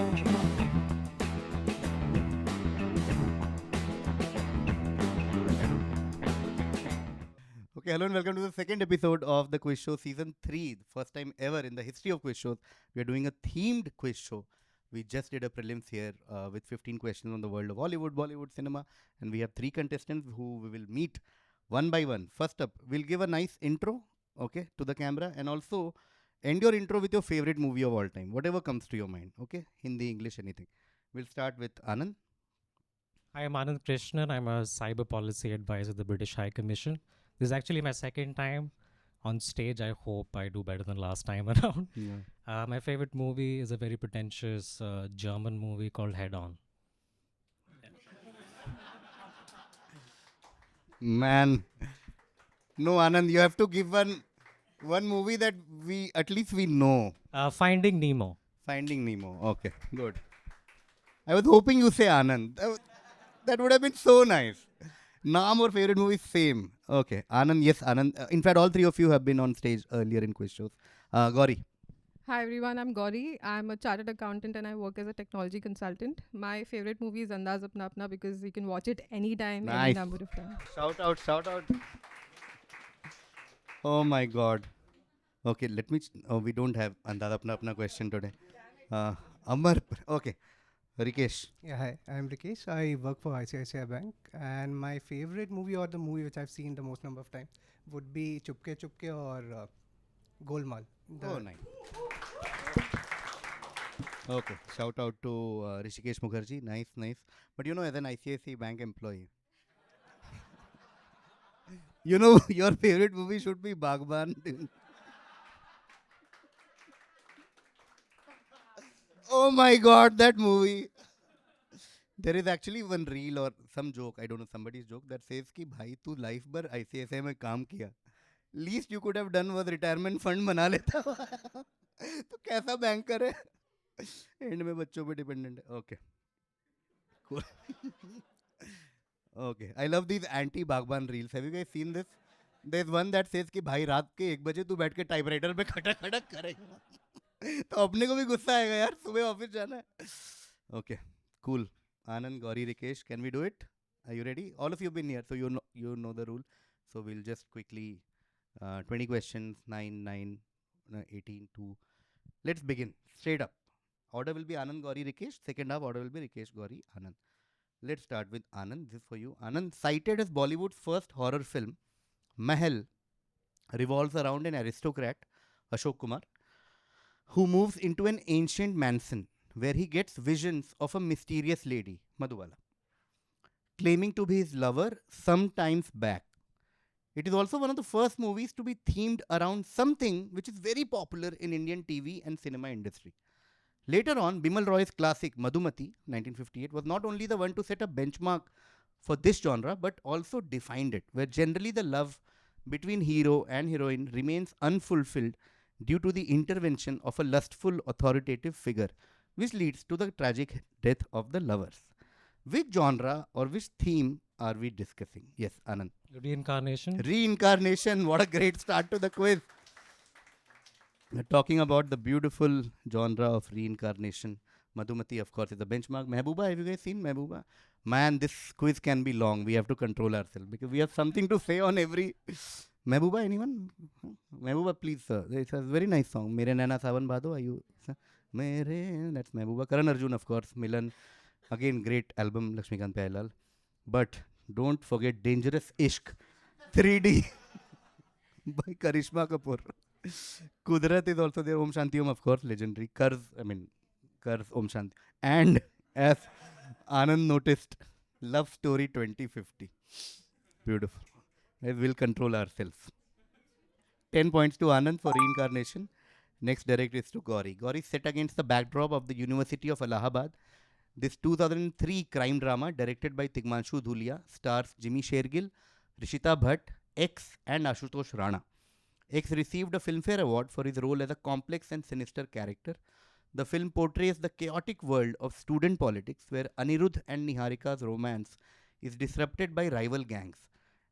Okay, hello and welcome to the second episode of the Quiz Show Season 3. The first time ever in the history of quiz shows, we are doing a themed quiz show. We just did a prelims here with 15 questions on the world of Hollywood, Bollywood, cinema, and we have three contestants who we will meet one by one. First up, we'll give a nice intro, okay, to the camera, and also end your intro with your favorite movie of all time, whatever comes to your mind, okay? Hindi, English, anything. We'll start with Anand. I am Anand Krishnan. I'm a cyber policy advisor at the British High Commission. This is actually my second time on stage. I hope I do better than last time around. Yeah. My favorite movie is a very pretentious German movie called Head On. Man, no, Anand, you have to give one movie that we at least we know. Finding Nemo. Finding Nemo. Okay, good. I was hoping you say Anand. That would have been so nice. Naam or favorite movie same. Okay, Anand. Yes, Anand. In fact, all three of you have been on stage earlier in quiz shows. Gauri. Hi everyone, I'm Gauri. I'm a chartered accountant and I work as a technology consultant. My favorite movie is Andaz Apna Apna because you can watch it anytime, any Nice. number of times. Shout out, shout out. Oh my God. Okay, let me. We don't have Andaz Apna Apna question today. Amar. Okay, Rikesh. Yeah, hi, I'm Rikesh. I work for ICICI Bank, and my favorite movie or the movie which I've seen the most number of times would be Chupke Chupke or Golmaal. Oh, nice. Okay, shout out to Rishikesh Mukherjee. Nice, nice. But you know, as an ICICI Bank employee, you know, your favorite movie should be Bagban. Oh my God, that movie. There is actually one reel or some joke, I don't know, somebody's joke that says कि भाई तू life भर ICICI में काम किया. Least you could have done was retirement fund बना लेता. तो कैसा बैंकर है? एंड में बच्चों पे डिपेंडेंट है. Okay. Cool. Okay. I love these anti Bagban reels. Have you guys seen this? There's one that says कि भाई रात के 1 बजे तू बैठ के टाइपराइटर पे खटक खटक करेगा. तो अपने को भी गुस्सा आएगा यार, सुबह ऑफिस जाना है. Okay. Cool. Anand, Gauri, Rikesh, can we do it? Are you ready? All of you have been here, so you know the rule. So we'll just quickly 20 questions, 9, 18, 2. Let's begin. Straight up. Order will be Anand, Gauri, Rikesh. Second half order will be Rikesh, Gauri, Anand. Let's start with Anand. This is for you. Anand, cited as Bollywood's first horror film, Mahal revolves around an aristocrat, Ashok Kumar, who moves into an ancient mansion where he gets visions of a mysterious lady, Madhubala, claiming to be his lover sometimes back. It is also one of the first movies to be themed around something which is very popular in Indian TV and cinema industry. Later on, Bimal Roy's classic Madhumati, 1958, was not only the one to set a benchmark for this genre, but also defined it, where generally the love between hero and heroine remains unfulfilled due to the intervention of a lustful authoritative figure, which leads to the tragic death of the lovers. Which genre or which theme are we discussing? Yes, Anand. Reincarnation. Reincarnation. What a great start to the quiz. We're talking about the beautiful genre of reincarnation. Madhumati, of course, is the benchmark. Mehbooba, have you guys seen Mehbooba? Man, this quiz can be long. We have to control ourselves because we have something to say on every. Mehbooba, anyone? Mehbooba, please, sir. It's a very nice song. Mere Naina Sawan Bhado. Are you? Mere. That's Mehbooba. Karan Arjun, of course. Milan. Again, great album, Lakshmikant Pyalal. But don't forget Dangerous Ishq 3D by Karishma Kapoor. Kudrat is also there. Om Shanti Om, of course, legendary. Karz, Om Shanti. And as Anand noticed, Love Story 2050. Beautiful. We'll control ourselves. 10 points to Anand for reincarnation. Next direct is to Gauri. Gauri set against the backdrop of the University of Allahabad. This 2003 crime drama, directed by Tigmanshu Dhulia, stars Jimmy Shergill, Rishita Bhatt, X, and Ashutosh Rana. X received a Filmfare Award for his role as a complex and sinister character. The film portrays the chaotic world of student politics where Anirudh and Niharika's romance is disrupted by rival gangs.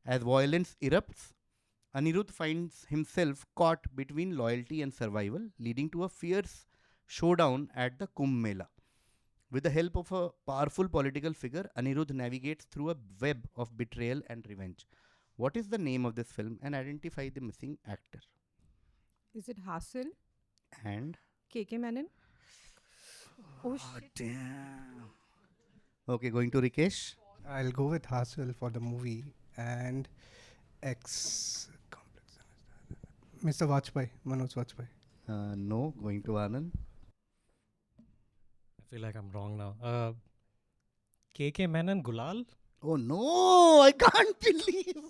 As violence erupts, Anirudh finds himself caught between loyalty and survival, leading to a fierce showdown at the Kumbh Mela. With the help of a powerful political figure, Anirudh navigates through a web of betrayal and revenge. What is the name of this film and identify the missing actor? Is it Hassel? And KK Menon? Oh oh, shit. damn. Okay, going to Rikesh. I'll go with Hassel for the movie and X. Mr. Vajpayee, Manoj Vajpayee. No, going to Anand. I feel like I'm wrong now. KK Menon Gulal? Oh no, I can't believe.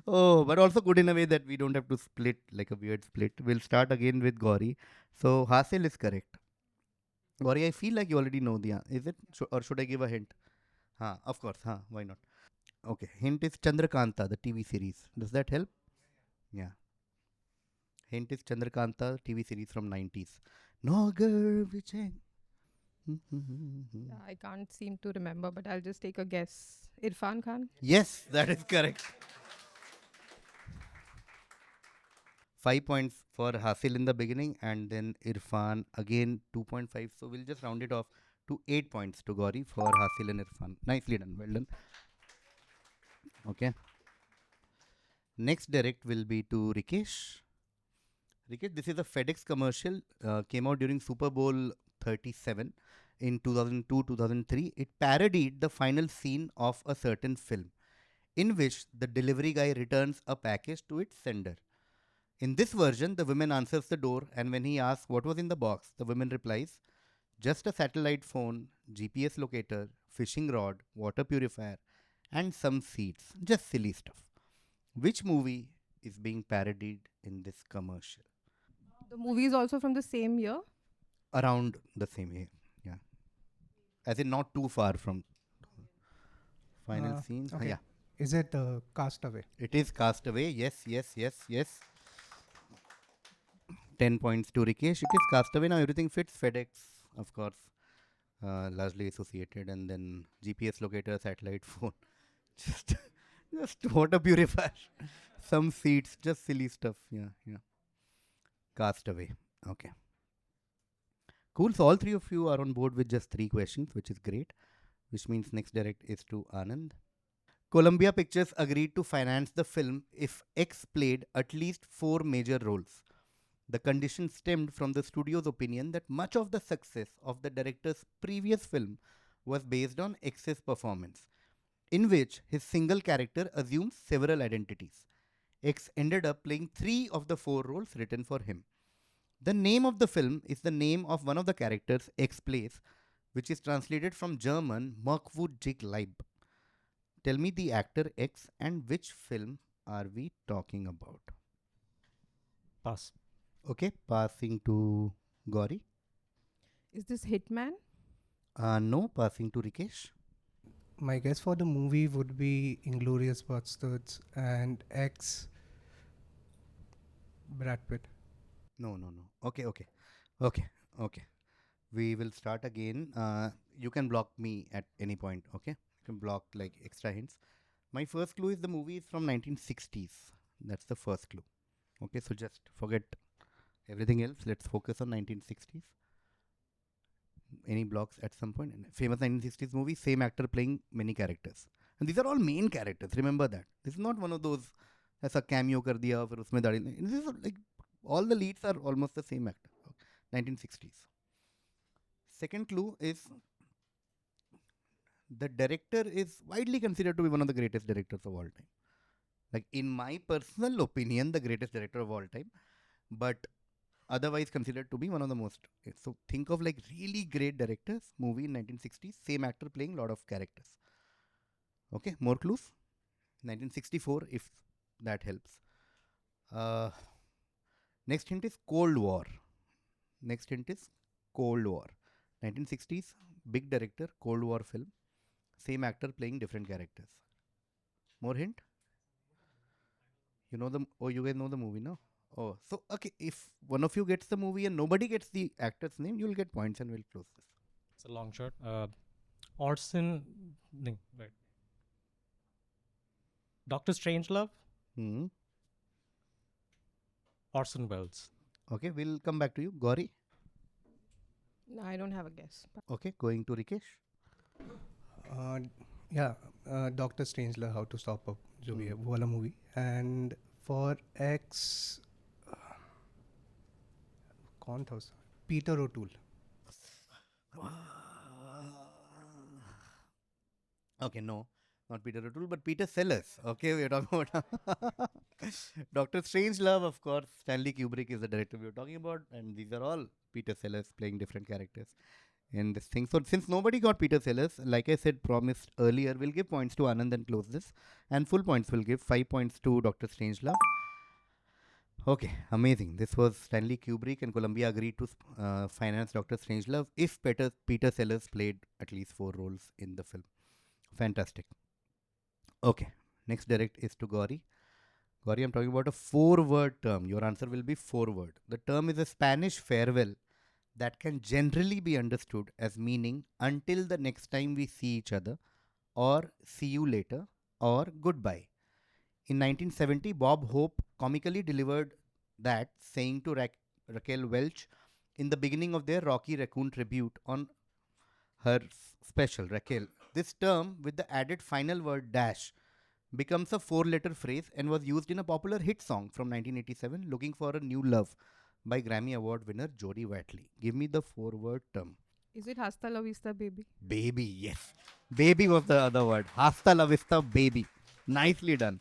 Oh, but also good in a way that we don't have to split like a weird split. We'll start again with Gauri. So Hasil is correct. Gauri, I feel like you already know the answer. Is it? Or should I give a hint? Of course. Why not? Okay. Hint is Chandrakanta, the TV series. Does that help? Yeah. Hint is Chandrakanta, TV series from 90s. No girl, Vijay. Yeah, I can't seem to remember, but I'll just take a guess. Irfan Khan? Yes, that is correct. 5 points for Hasil in the beginning and then Irfan again 2.5. So we'll just round it off to 8 points to Gauri for Hasil and Irfan. Nicely done. Well done. Okay. Next direct will be to Rikesh. Rikesh, this is a FedEx commercial. Came out during Super Bowl 37 in 2002-2003. It parodied the final scene of a certain film in which the delivery guy returns a package to its sender. In this version, the woman answers the door, and when he asks what was in the box, the woman replies, just a satellite phone, GPS locator, fishing rod, water purifier, and some seeds. Just silly stuff. Which movie is being parodied in this commercial? The movie is also from the same year. Around the same year. Yeah. As in, not too far from final scene. Okay. Yeah. Is it Castaway? It is Castaway. Yes. 10 points to Rikesh. It is Castaway. Now everything fits. FedEx, of course, largely associated, and then GPS locator, satellite phone, just, just water purifier, some seats, just silly stuff. Yeah. Castaway. Okay. Cool. So all three of you are on board with just 3 questions, which is great. Which means next direct is to Anand. Columbia Pictures agreed to finance the film if X played at least 4 major roles. The condition stemmed from the studio's opinion that much of the success of the director's previous film was based on X's performance, in which his single character assumes several identities. X ended up playing 3 of the 4 roles written for him. The name of the film is the name of one of the characters X plays, which is translated from German Merkwürdig Leib. Tell me the actor X and which film are we talking about? Pass. Okay, passing to Gauri. Is this Hitman? No, passing to Rikesh. My guess for the movie would be Inglorious Bastards and X. Brad Pitt. No. Okay. We will start again. You can block me at any point, okay? You can block like extra hints. My first clue is the movie is from 1960s. That's the first clue. Okay, so just forget everything else. Let's focus on 1960s. Any blocks at some point? Famous 1960s movie, same actor playing many characters. And these are all main characters. Remember that. This is not one of those ऐसा cameo कर दिया फिर उसमें दाढ़ी नहीं. This is like all the leads are almost the same actor. 1960s. Second clue is the director is widely considered to be one of the greatest directors of all time. Like in my personal opinion, the greatest director of all time, but otherwise considered to be one of the most. So think of like really great directors, movie in 1960s, same actor playing lot of characters. Okay, more clues. 1964, if that helps. Next hint is Cold War. 1960s, big director, Cold War film. Same actor playing different characters. More hint? You guys know the movie, no? Oh, so okay, if one of you gets the movie and nobody gets the actor's name, you'll get points and we'll close this. It's a long shot. Orson. No, right. Doctor Strangelove. Orson Welles. Okay, we'll come back to you. Gauri? I don't have a guess. Okay, going to Rikesh. Uh, yeah, Doctor Strangelove, How to Stop Up, जो भी है वो वाला movie. And for X, कौन था उसका? Peter O'Toole. Okay, no, not Peter O'Toole, but Peter Sellers. Okay, we're talking about Doctor Strangelove, of course. Stanley Kubrick is the director we were talking about, and these are all Peter Sellers playing different characters in this thing. So, since nobody got Peter Sellers, like I said, promised earlier, we'll give points to Anand and close this, and full points will give 5 points to Doctor Strangelove. Okay, amazing. This was Stanley Kubrick, and Columbia agreed to finance Doctor Strangelove if Peter Sellers played at least 4 roles in the film. Fantastic. Okay, next direct is to Gauri. Gauri, I'm talking about a 4-word term. Your answer will be 4-word. The term is a Spanish farewell that can generally be understood as meaning until the next time we see each other, or see you later, or goodbye. In 1970, Bob Hope comically delivered that, saying to Raquel Welch in the beginning of their Rocky Raccoon tribute on her special, Raquel. This term, with the added final word dash, becomes a 4-letter phrase and was used in a popular hit song from 1987, Looking for a New Love, by Grammy Award winner Jodie Watley. Give me the 4-word term. Is it Hasta La Vista Baby? Baby, yes. Baby was the other word. Hasta la vista, baby. Nicely done.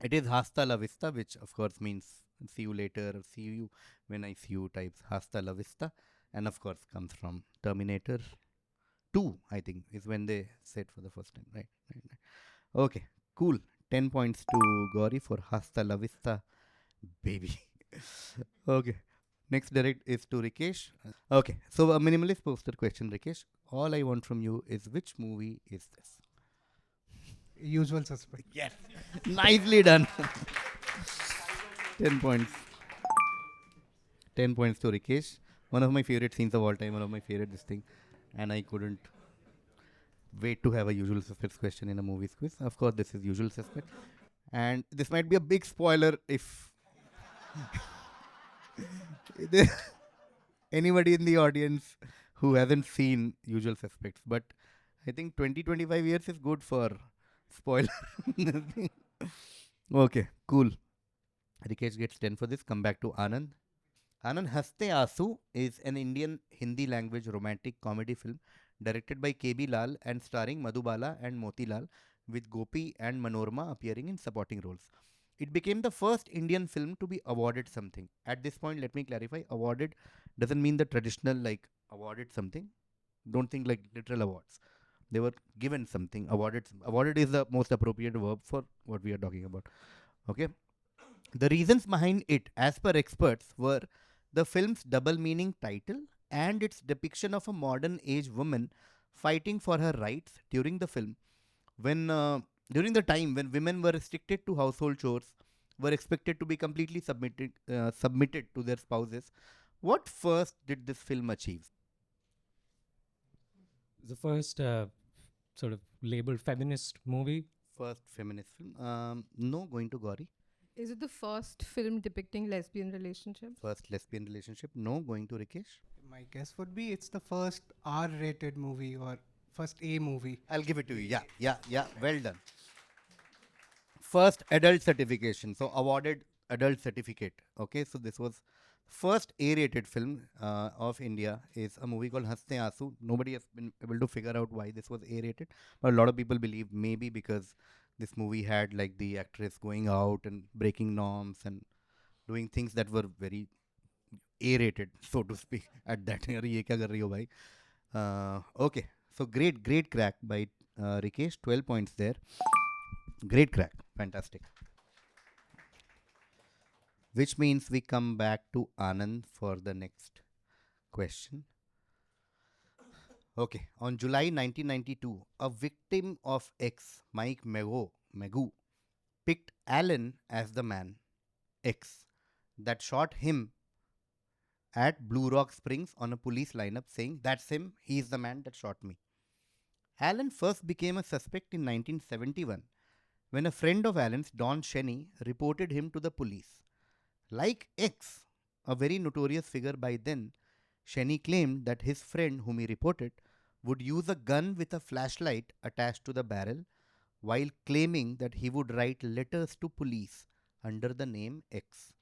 It is hasta la vista, which of course means see you later, or see you when I see you types. Hasta la vista. And of course comes from Terminator 2, I think, is when they said for the first time. Right. Okay, cool. 10 points to Gauri for hasta la vista, baby. Okay. Next direct is to Rikesh. Okay, so a minimalist poster question, Rikesh. All I want from you is, which movie is this? Usual Suspect. Yes. Nicely done. 10 points. 10 points to Rikesh. One of my favorite scenes of all time, one of my favorite this thing. And I couldn't wait to have a Usual Suspects question in a movies quiz. Of course, this is Usual Suspect. And this might be a big spoiler if anybody in the audience who hasn't seen Usual Suspects. But I think 20-25 years is good for spoiler. Okay, cool. Rikesh gets 10 for this. Come back to Anand. Anand, Haste Aasu is an Indian Hindi language romantic comedy film directed by KB Lal and starring Madhubala and Motilal, with Gopi and Manorma appearing in supporting roles. It became the first Indian film to be awarded something. At this point, let me clarify, awarded doesn't mean the traditional like awarded something. Don't think like literal awards. They were given something, awarded. Awarded is the most appropriate verb for what we are talking about. Okay. The reasons behind it, as per experts, were the film's double meaning title and its depiction of a modern age woman fighting for her rights during the film, when during the time when women were restricted to household chores, were expected to be completely submitted to their spouses. What first did this film achieve? The first sort of labeled feminist movie. First feminist film. No, going to Gauri. Is it the first film depicting lesbian relationships? First lesbian relationship. No, going to Rikesh. My guess would be it's the first R-rated movie or first A movie. I'll give it to you. Yeah. Well done. First adult certification. So awarded adult certificate. Okay, so this was first A-rated film of India is a movie called Haste Aasu. Nobody has been able to figure out why this was A-rated, but a lot of people believe maybe because this movie had like the actress going out and breaking norms and doing things that were very A-rated, so to speak, at that. अरे ये क्या कर रही हो भाई? Okay, so great crack by Rikesh. 12 points there. Great crack, fantastic. Which means we come back to Anand for the next question. Okay, on July 1992, a victim of X, Mike Magoo, picked Alan as the man, X, that shot him at Blue Rock Springs on a police lineup, saying, "That's him, he's the man that shot me." Alan first became a suspect in 1971 when a friend of Alan's, Don Shenny, reported him to the police. Like X, a very notorious figure by then, Shenny claimed that his friend, whom he reported, would use a gun with a flashlight attached to the barrel while claiming that he would write letters to police under the name X.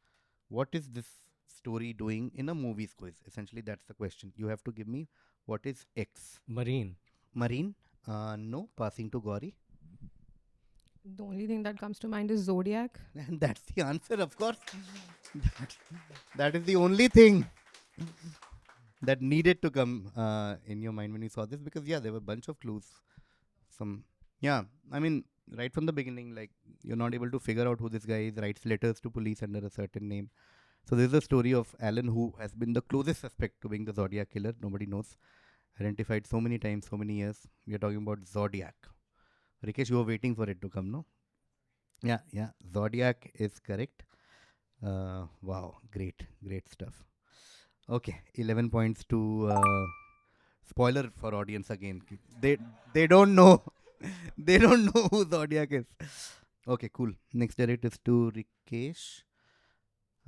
What is this story doing in a movies quiz? Essentially, that's the question. You have to give me what is X. Marine. Marine? No. Passing to Gauri. The only thing that comes to mind is Zodiac. And that's the answer, of course. that, that is the only thing that needed to come in your mind when you saw this, because yeah, there were a bunch of clues. I mean, right from the beginning, like, you're not able to figure out who this guy is, writes letters to police under a certain name. So this is the story of Alan, who has been the closest suspect to being the Zodiac killer. Nobody knows. Identified so many times, so many years. We are talking about Zodiac. Rikesh, you were waiting for it to come, no? Yeah. Zodiac is correct. Wow, great stuff. Okay, 11 points to spoiler for audience again. They don't know. They don't know who Zodiac is. Okay, cool. Next direct is to Rikesh.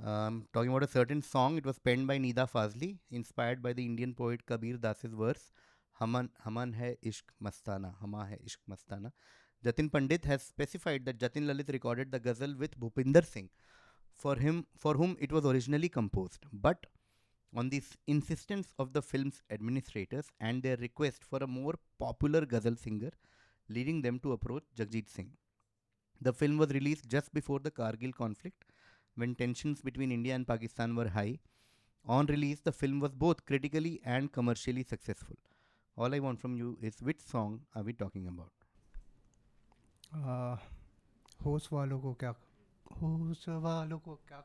Talking about a certain song. It was penned by Nida Fazli, inspired by the Indian poet Kabir Das's verse, Haman hai ishq mastana, Hama hai ishq mastana. Jatin Pandit has specified that Jatin Lalit recorded the ghazal with Bhupinder Singh, for whom it was originally composed. But on the insistence of the film's administrators and their request for a more popular ghazal singer, leading them to approach Jagjit Singh. The film was released just before the Kargil conflict, when tensions between India and Pakistan were high. On release, the film was both critically and commercially successful. All I want from you is, which song are we talking about? होश वालों को क्या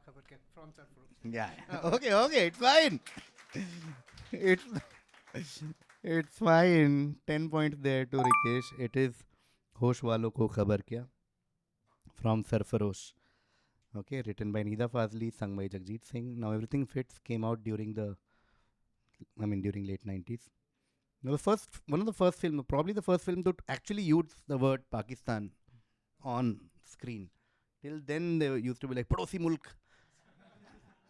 खबर क्या from Sarfarosh. Yeah. Okay, it's fine. It's fine. 10 points there to Rikesh. It is Hosh Walo Ko Khabar Kya from Sarfarosh. Okay, written by Nida Fazli, sung by Jagjit Singh. Now everything fits. Came out during late 90s. Now one of the first film, probably the first film to actually use the word Pakistan on screen. Till then, they used to be like Padosi Mulk,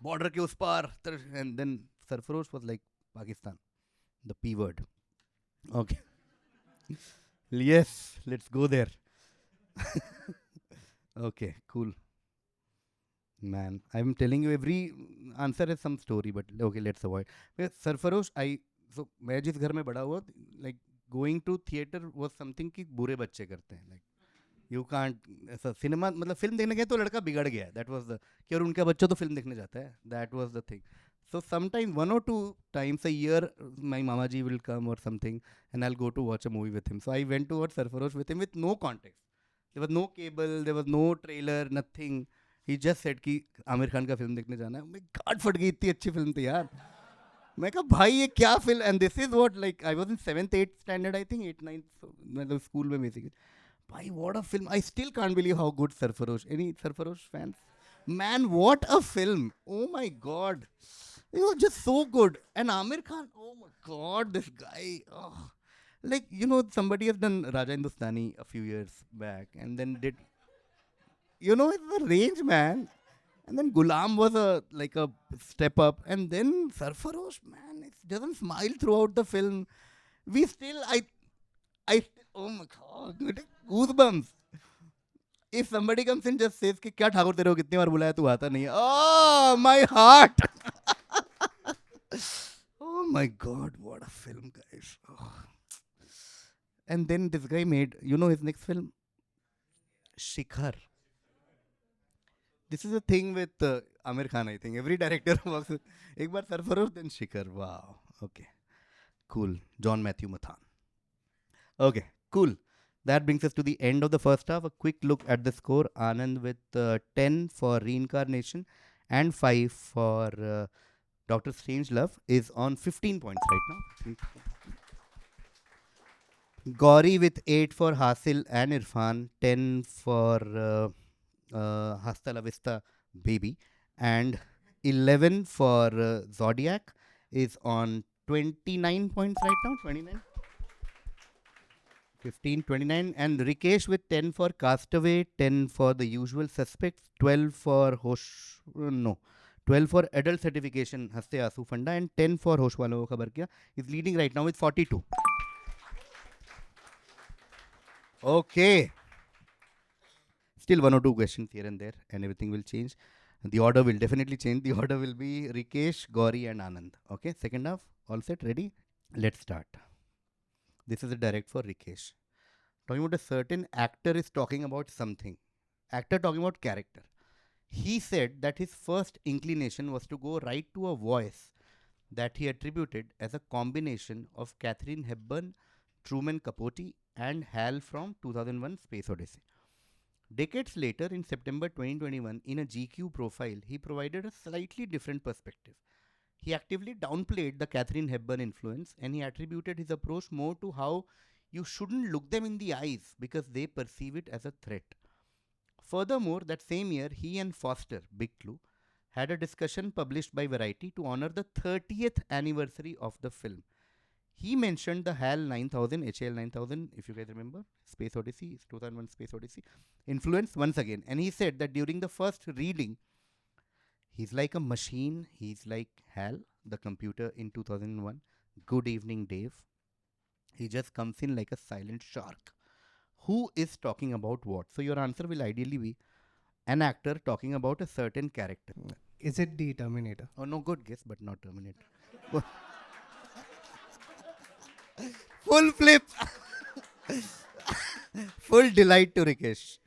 border ke us par, and then Sarfarosh was like Pakistan, the P word. Okay. Yes, let's go there. Okay, cool. Man, I'm telling you, every answer has some story, but okay, let's avoid. Sarfarosh, मैं जिस घर में बड़ा हुआ, like going to theater was something कि बुरे बच्चे करते हैं, like you can't ऐसा सिनेमा मतलब फिल्म देखने गए तो लड़का बिगड़ गया, that was the कि और उनका बच्चा तो फिल्म देखने जाता है, that was the thing. So sometimes 1 or 2 times a year my mama ji will come or something and I'll go to watch a movie with him. So I went to watch Sarfarosh with him with no context. There was no cable, there was no trailer, nothing. He just said कि आमिर खान का film देखने जाना है. मैं गांड फट गई, इतनी अच्छी फिल्म थी यार. मैं कहा भाई ये क्या film, and this is what like I was in 7th 8th standard I think 8th 9th मतलब स्कूल में बेसिकली. भाई what a film, I still can't believe how good Sarfarosh. Any Sarfarosh fans? Man, what a film. Oh my god, it was just so good. And Amir Khan, oh my god, this guy, like, you know, somebody has done Raja Hindustani a few years back and then did, you know, it's the range, man. And then Gulam was a step up, and then Sarfarosh, man, it doesn't smile throughout the film. We still, oh my god, goosebumps. If somebody comes in just says कि क्या ठाकुर तेरे को कितनी बार बुलाया तू आता नहीं है, oh my heart. Oh my god, what a film, guys. Oh. And then this guy made, you know, his next film, Shikhar. This is a thing with Amir Khan, I think. Every director works with. एक बार Sarfarosh, then Shikhar. Wow. Okay. Cool. John Matthew Mathan. Okay. Cool. That brings us to the end of the first half. A quick look at the score. Anand with 10 for Reincarnation and 5 for Dr. Strangelove is on 15 points right now. Gauri with 8 for Hasil and Irfan, 10 for Hasta La Vista Baby, and 11 for Zodiac is on 29 points right now. 29? 15, 29, and Rikesh with 10 for Castaway, 10 for The Usual Suspects, 12 for 12 for adult certification Haste Aasu Funda, and 10 for Hosh Walon Ko Khabar Kiya. Is leading right now with 42. Okay. Still one or two questions here and there, and everything will change. The order will definitely change. The order will be Rikesh, Gauri, and Anand. Okay, second half, all set, ready? Let's start. This is a direct for Rikesh. Talking about a certain actor is talking about something. Actor talking about character. He said that his first inclination was to go right to a voice that he attributed as a combination of Katharine Hepburn, Truman Capote, and Hal from 2001 Space Odyssey. Decades later, in September 2021, in a GQ profile, he provided a slightly different perspective. He actively downplayed the Katharine Hepburn influence, and he attributed his approach more to how you shouldn't look them in the eyes because they perceive it as a threat. Furthermore, that same year, he and Foster, big clue, had a discussion published by Variety to honor the 30th anniversary of the film. He mentioned the HAL 9000, if you guys remember, Space Odyssey, 2001 Space Odyssey, influence once again. And he said that during the first reading, he's like a machine, he's like HAL, the computer in 2001. Good evening, Dave. He just comes in like a silent shark. Who is talking about what? So your answer will ideally be an actor talking about a certain character. Is it the Terminator? Oh, no, good guess, but not Terminator. Full flip. Full delight to Rikesh.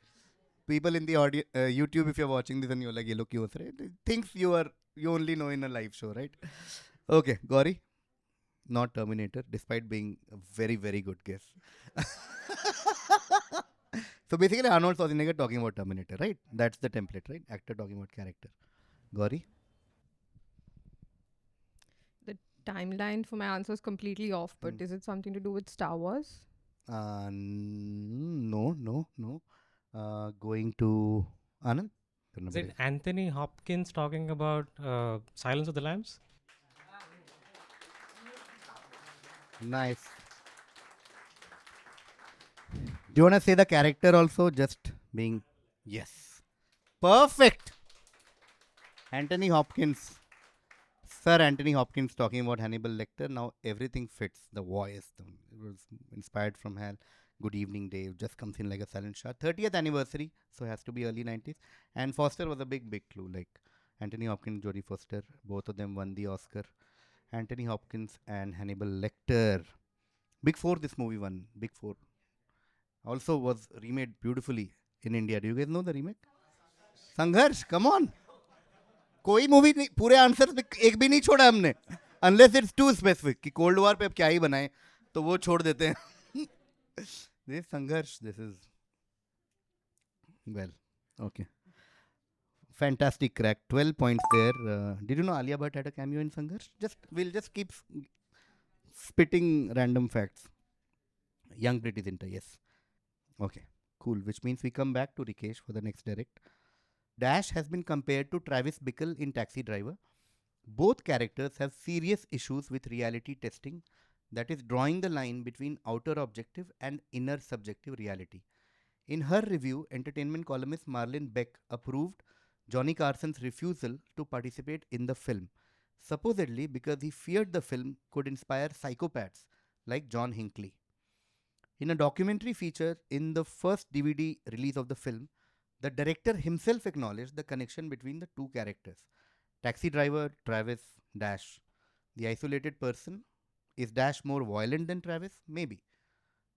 People in the audio, YouTube, if you're watching this and you're like, ye log kyun has rahe? Thinks you only know in a live show, right? Okay, Gauri. Not Terminator, despite being a very, very good guess. So basically, Arnold Schwarzenegger talking about Terminator, right? That's the template, right? Actor talking about character. Gauri? The timeline for my answer is completely off, but is it something to do with Star Wars? No. Going to Anand? Is it Anthony Hopkins talking about Silence of the Lambs? Nice. Do you want to say the character also? Just being... Yes. Perfect. Anthony Hopkins. Sir Anthony Hopkins talking about Hannibal Lecter. Now everything fits. The voice. It was inspired from Hal. Good evening, Dave. Just comes in like a silent shot. 30th anniversary. So it has to be early 90s. And Foster was a big clue. Like Anthony Hopkins, Jodie Foster. Both of them won the Oscar. Anthony Hopkins and Hannibal Lecter. Big Four, this movie won. Big Four. Also was remade beautifully in India. Do you guys know the remake? Sangharsh, come on. कोई movie नहीं, पूरे answer एक भी नहीं छोड़ा हमने, unless it's too specific कि cold war पे अब क्या ही बनाए, तो वो छोड़ देते हैं. This Sangharsh, this is well, okay. Fantastic crack. 12 points there. Did you know Alia Bhatt had a cameo in Sangharsh? We'll just keep spitting random facts. Young Pretty Zinta, yes. Okay, cool. Which means we come back to Rikesh for the next direct. Dash has been compared to Travis Bickle in Taxi Driver. Both characters have serious issues with reality testing, that is, drawing the line between outer objective and inner subjective reality. In her review, entertainment columnist Marlene Beck approved Johnny Carson's refusal to participate in the film, supposedly because he feared the film could inspire psychopaths like John Hinckley. In a documentary feature in the first DVD release of the film, the director himself acknowledged the connection between the two characters. Taxi Driver, Travis, Dash. The isolated person. Is Dash more violent than Travis? Maybe.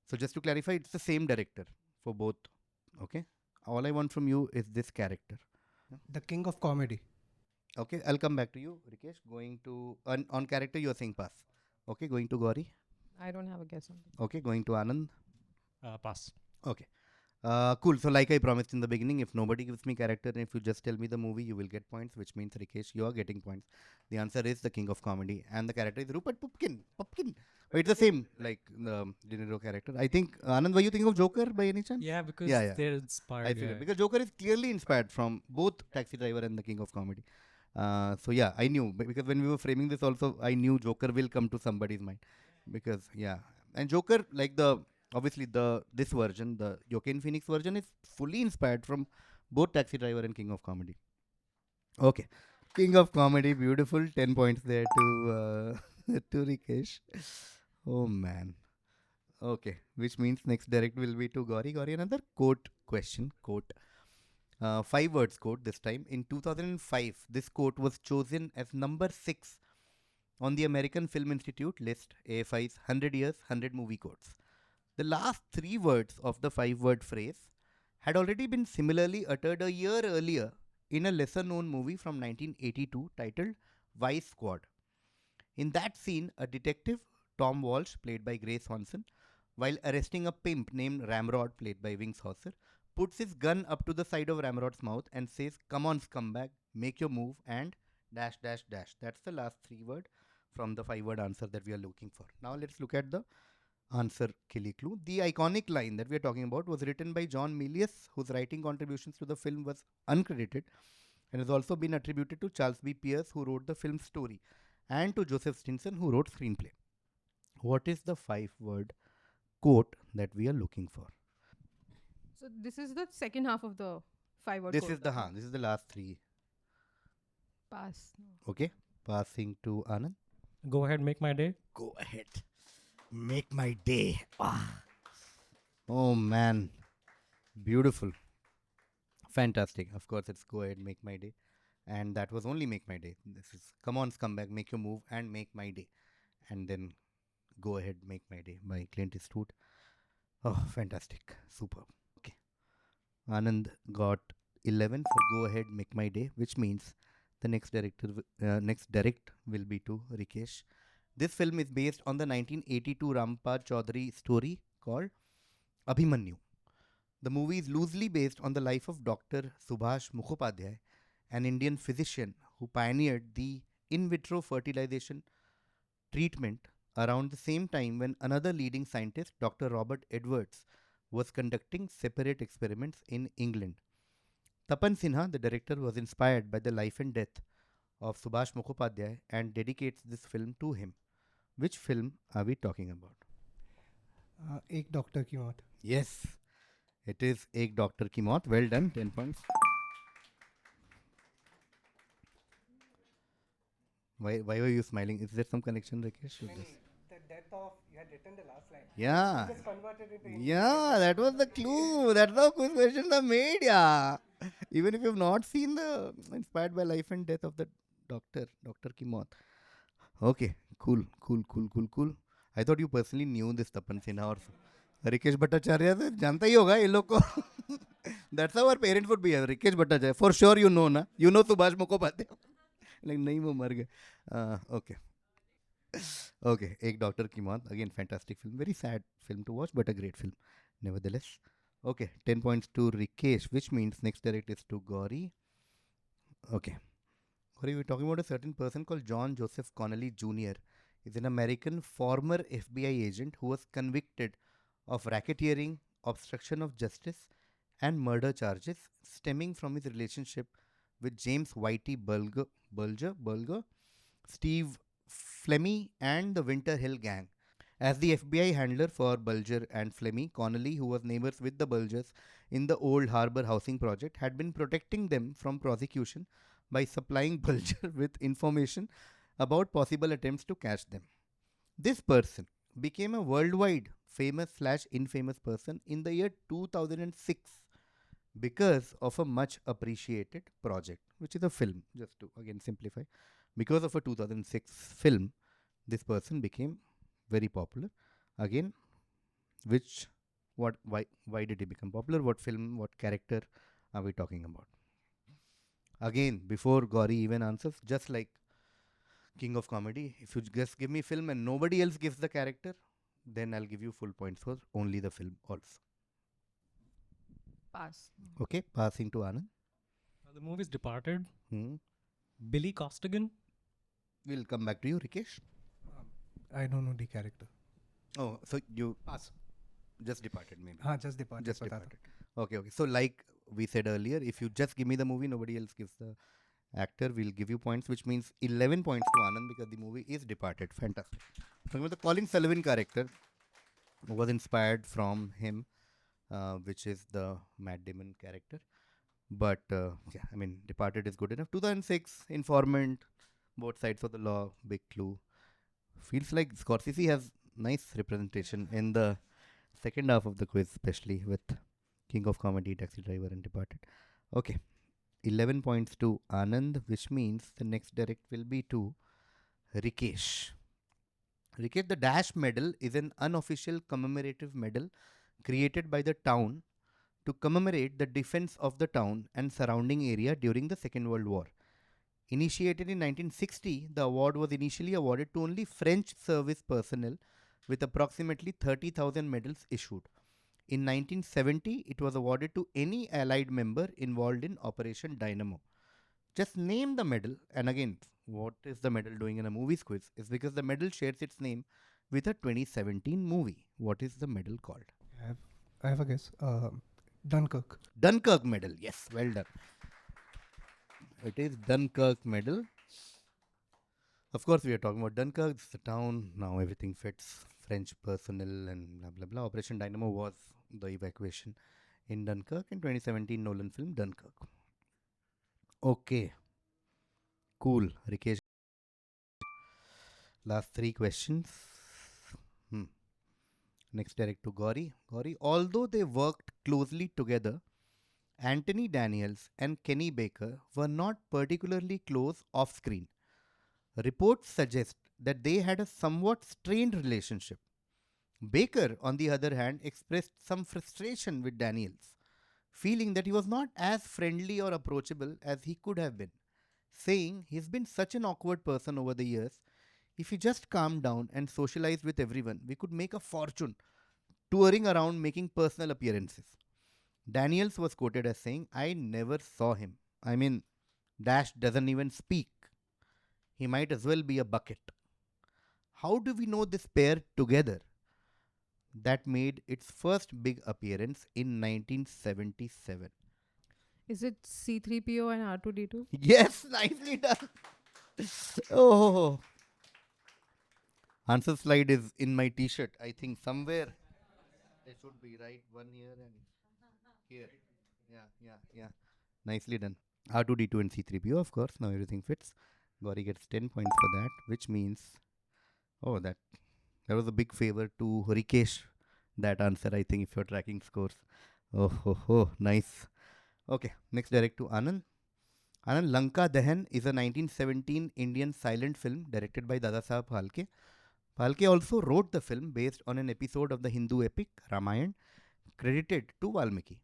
So just to clarify, it's the same director for both. Okay. All I want from you is this character. The king of comedy. Okay. I'll come back to you, Rikesh. Going to... on character, you are saying pass. Okay. Going to Gauri. I don't have a guess on it. Okay. Going to Anand. Pass. Okay. Cool. So like I promised in the beginning, if nobody gives me character and if you just tell me the movie, you will get points, which means Rikesh, you are getting points. The answer is the king of comedy and the character is Rupert Pupkin. It's the same like the De Niro character. I think, Anand, were you thinking of Joker by any chance? Yeah, because Yeah. they're inspired. I figured. Because Joker is clearly inspired from both Taxi Driver and the king of comedy. So yeah, I knew. Because when we were framing this also, I knew Joker will come to somebody's mind. Because, yeah. And Joker, like obviously this version, the Joaquin Phoenix version, is fully inspired from both Taxi Driver and King of Comedy. Okay. King of comedy, beautiful. 10 points there to to Rikesh. Oh man. Okay, which means next direct will be to Gauri. Gauri, another quote question. Quote. 5 words quote this time. In 2005, this quote was chosen as number 6 on the American Film Institute list, AFI's 100 years, 100 movie quotes. The last 3 words of the 5 word phrase had already been similarly uttered a year earlier in a lesser known movie from 1982 titled Vice Squad. In that scene, a detective, Tom Walsh, played by Grace Honson, while arresting a pimp named Ramrod, played by Wings Hauser, puts his gun up to the side of Ramrod's mouth and says, "Come on, scumbag, make your move," and dash dash dash. That's the last 3 word from the 5 word answer that we are looking for. Now let's look at the answer killy clue. The iconic line that we are talking about was written by John Milius, whose writing contributions to the film was uncredited and has also been attributed to Charles B. Pierce, who wrote the film's story, and to Joseph Stinson, who wrote screenplay. What is the 5 word quote that we are looking for? So this is the second half of the 5 word This quote. is the this is the last 3. Pass. Okay, passing to Anand. Go ahead, make my day. Go ahead, make my day. Ah. Oh man, beautiful, fantastic. Of course, it's go ahead, make my day, and that was only make my day. This is come on, scumbag, make your move and make my day, and then go ahead, make my day by Clint Eastwood. Oh, fantastic, superb. Okay, Anand got 11 for go ahead, make my day, which means the next next direct will be to Rikesh. This film is based on the 1982 Rampal Chaudhary story called Abhimanyu. The movie is loosely based on the life of Dr. Subhash Mukhopadhyay, an Indian physician who pioneered the in vitro fertilization treatment around the same time when another leading scientist, Dr. Robert Edwards, was conducting separate experiments in England. Tapan Sinha, the director, was inspired by the life and death of Subhash Mukhopadhyay and dedicates this film to him. Which film are we talking about? एक doctor की मौत. Yes, it is Ek Doctor Ki Maut. Well done, 10 points. Why were you smiling? Is there some connection, Rakesh? with this? The death of, you had written the last line. Yeah. Just converted it into Yeah, that was the clue. That's how quiz questions are made, yeah. Even if you've not seen the inspired by life and death of the doctor, Dr. Ki Maut. Okay, cool. I thought you personally knew this Tapan Sinha or Rikesh Bhattacharya. से जानता ही होगा ये लोग को. That's how our parents would be. Rikesh Bhattacharya. For sure you know, na? You know Subhash Mukhopadhyay. Like, नहीं वो मर गए. Okay. Okay, Ek Doctor Ki Maut. Again, fantastic film. Very sad film to watch, but a great film, nevertheless. Okay, 10 points to Rikesh, which means next direct is to Gauri. Okay. Gauri, we're talking about a certain person called John Joseph Connolly Jr. He's an American former FBI agent who was convicted of racketeering, obstruction of justice, and murder charges stemming from his relationship with James Whitey Bulger, Steve Flemmy, and the Winter Hill Gang. As the FBI handler for Bulger and Flemmy, Connolly, who was neighbors with the Bulgers in the Old Harbor housing project, had been protecting them from prosecution by supplying Bulger with information about possible attempts to catch them. This person became a worldwide famous/infamous person in the year 2006 because of a much appreciated project, which is a film, just to again simplify. Because of a 2006 film, this person became very popular. Again, why did he become popular? What film, what character are we talking about? Again, before Gauri even answers, just like King of Comedy, if you just give me film and nobody else gives the character, then I'll give you full points for only the film also. Pass. Okay, passing to Anand. The movie's Departed. Hmm. Billy Costigan. We'll come back to you, Rikesh. I don't know the character. Oh, so you Pass. just departed maybe. हाँ, just departed. Just पता था. departed. Okay. So like we said earlier, if you just give me the movie, nobody else gives the actor, we'll give you points, which means 11 points to Anand because the movie is Departed. Fantastic. Talking about the Colin Sullivan character was inspired from him, which is the Matt Damon character. But yeah, I mean, Departed is good enough. 2006, Informant, Both Sides of the Law, Big Clue. Feels like Scorsese has nice representation in the second half of the quiz, especially with King of Comedy, Taxi Driver, and Departed. Okay, 11 points to Anand, which means the next direct will be to Rikesh. Rikesh, the Dash Medal is an unofficial commemorative medal created by the town to commemorate the defense of the town and surrounding area during the Second World War. Initiated in 1960, the award was initially awarded to only French service personnel with approximately 30,000 medals issued. In 1970, it was awarded to any Allied member involved in Operation Dynamo. Just name the medal, and again, what is the medal doing in a movies quiz? Is because the medal shares its name with a 2017 movie. What is the medal called? I have, I have a guess. Dunkirk. Dunkirk medal. Yes, well done. It is Dunkirk medal. Of course, we are talking about Dunkirk. It's the town. Now everything fits. French personnel and blah blah blah. Operation Dynamo was the evacuation in Dunkirk in 2017 Nolan film Dunkirk. Okay, cool. Rikesh, last three questions. Hmm. Next, direct to Gauri. Gauri, although they worked closely together, Anthony Daniels and Kenny Baker were not particularly close off screen. Reports suggest that they had a somewhat strained relationship. Baker, on the other hand, expressed some frustration with Daniels, feeling that he was not as friendly or approachable as he could have been, saying he's been such an awkward person over the years. If he just calmed down and socialized with everyone, we could make a fortune touring around making personal appearances. Daniels was quoted as saying, I never saw him. I mean, Dash doesn't even speak. He might as well be a bucket. How do we know this pair together? That made its first big appearance in 1977. Is it C3PO and R2D2? Yes, nicely done. Oh, answer slide is in my t-shirt. I think somewhere it should be right one here and here. Yeah, yeah, yeah. Nicely done. R2D2 and C3PO, of course. Now everything fits. Gauri gets 10 points for that, which means, oh, that was a big favor to Rikesh. That answer, I think, if you're tracking scores. Oh, ho, ho, nice. Okay, next direct to Anand. Anand, Lanka Dahan is a 1917 Indian silent film directed by Dada Sahab Phalke. Phalke also wrote the film based on an episode of the Hindu epic Ramayana, credited to Valmiki.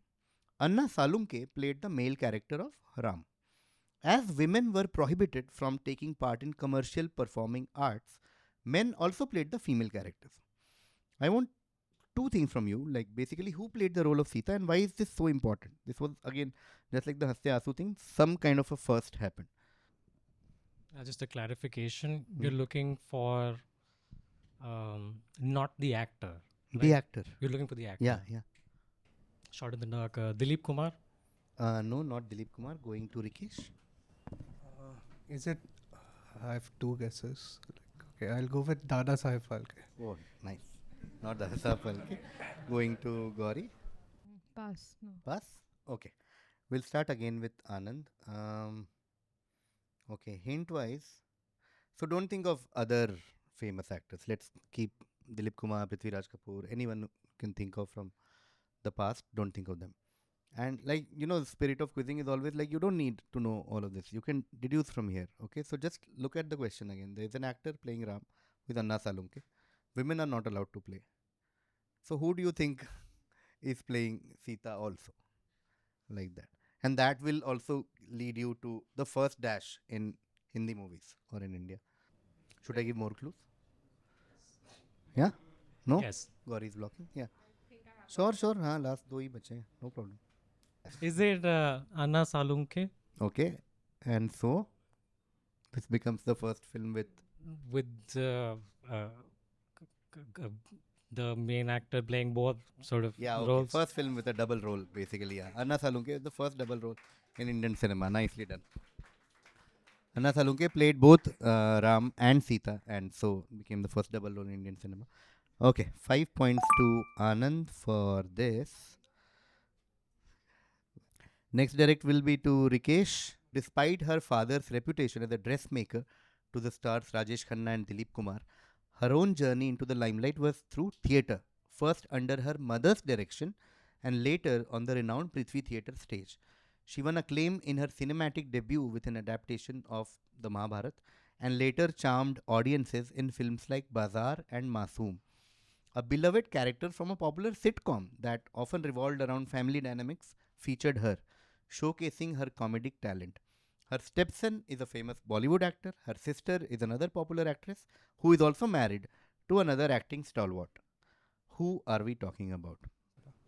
Anna Salunke played the male character of Ram. As women were prohibited from taking part in commercial performing arts, men also played the female characters. I want two things from you, like basically who played the role of Sita and why is this so important? This was again just like the Hastya Asu thing, some kind of a first happened. Just a clarification. You're looking for not the actor. The right? actor. You're looking for the actor. Yeah, yeah. Shot in the dark. Dilip Kumar. No, not Dilip Kumar. Going to Rikesh. Is it? I have two guesses. Okay, I'll go with Dada Saheb Phalke. Oh, nice. Not the Hasa Phalke. Going to Gauri. Pass. No. Pass. Okay. We'll start again with Anand. Okay, hint wise. So don't think of other famous actors. Let's keep Dilip Kumar, Prithviraj Kapoor, anyone you can think of from the past. Don't think of them. And like, the spirit of quizzing is always like, you don't need to know all of this. You can deduce from here. Okay, so just look at the question again. There is an actor playing Ram with Anna Salunke. Women are not allowed to play. So who do you think is playing Sita also? Like that. And that will also lead you to the first dash in Hindi movies or in India. Should I give more clues? Yeah? No? Yes. Gauri is blocking? Yeah. Sure, sure. हाँ, last दो ही बचे हैं. No problem. Is it Anna Salunke Okay. And so, this becomes the first film with. with the main actor playing both sort of Yeah, okay. roles? First film with a double role, basically. Yeah. Anna Salunke is the first double role in Indian cinema. Nicely done. Anna Salunke played both Ram and Sita, and so became the first double role in Indian cinema. Okay, 5 points to Anand for this. Next direct will be to Rikesh. Despite her father's reputation as a dressmaker to the stars Rajesh Khanna and Dilip Kumar, her own journey into the limelight was through theatre, first under her mother's direction and later on the renowned Prithvi Theatre stage. She won acclaim in her cinematic debut with an adaptation of the Mahabharata and later charmed audiences in films like Bazaar and Masoom, a beloved character from a popular sitcom that often revolved around family dynamics featured her, showcasing her comedic talent. Her stepson is a famous Bollywood actor. Her sister is another popular actress who is also married to another acting stalwart. Who are we talking about?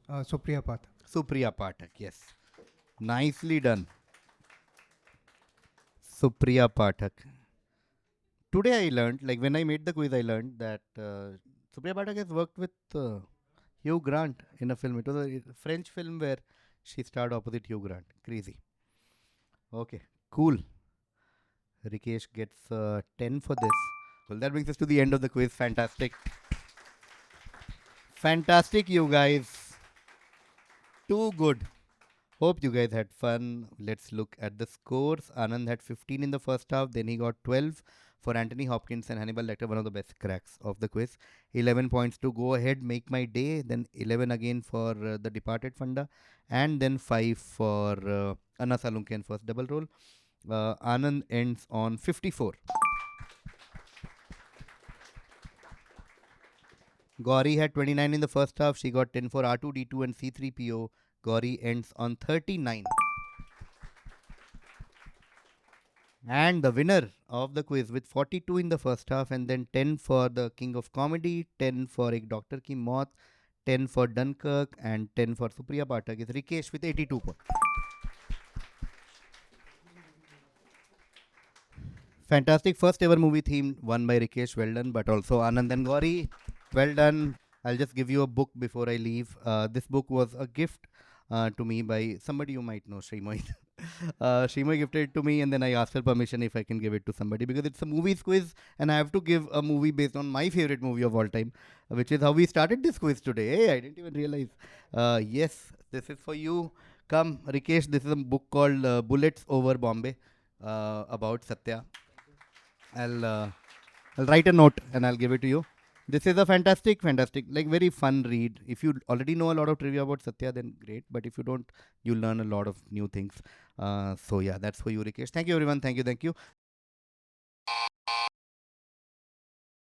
Supriya Pathak. Supriya Pathak, yes. Nicely done. Supriya Pathak. Today I learned, like when I made the quiz, I learned that Supriya Pathak has worked with Hugh Grant in a film. It was a French film where she starred opposite Hugh Grant. Crazy. Okay, cool. Rikesh gets 10 for this. Well, that brings us to the end of the quiz. Fantastic. Fantastic, you guys. Too good. Hope you guys had fun. Let's look at the scores. Anand had 15 in the first half, then he got 12 for Anthony Hopkins and Hannibal Lecter, one of the best cracks of the quiz. 11 points to Go Ahead, Make My Day, then 11 again for The Departed Funda, and then 5 for Anna Salunke and First Double Roll. Anand ends on 54. Gauri had 29 in the first half. She got 10 for R2D2 and C3PO. Gauri ends on 39. And the winner of the quiz with 42 in the first half and then 10 for the King of Comedy, 10 for Ek Doctor Ki Maut, 10 for Dunkirk and 10 for Supriya Pathak is Rikesh with 82 points. Fantastic first ever movie theme won by Rikesh, well done, but also Anand and Gauri, well done. I'll just give you a book before I leave. This book was a gift to me by somebody you might know, Shrimoy. Shrimoy gifted it to me and then I asked her permission if I can give it to somebody because it's a movies quiz and I have to give a movie based on my favorite movie of all time, which is how we started this quiz today. Hey, I didn't even realize. Yes, this is for you. Come, Rikesh, this is a book called Bullets Over Bombay about Satya. I'll write a note and I'll give it to you. This is a fantastic, like very fun read. If you already know a lot of trivia about Satya, then great. But if you don't, you'll learn a lot of new things. So yeah, that's for you, Rikesh. Thank you, everyone. Thank you.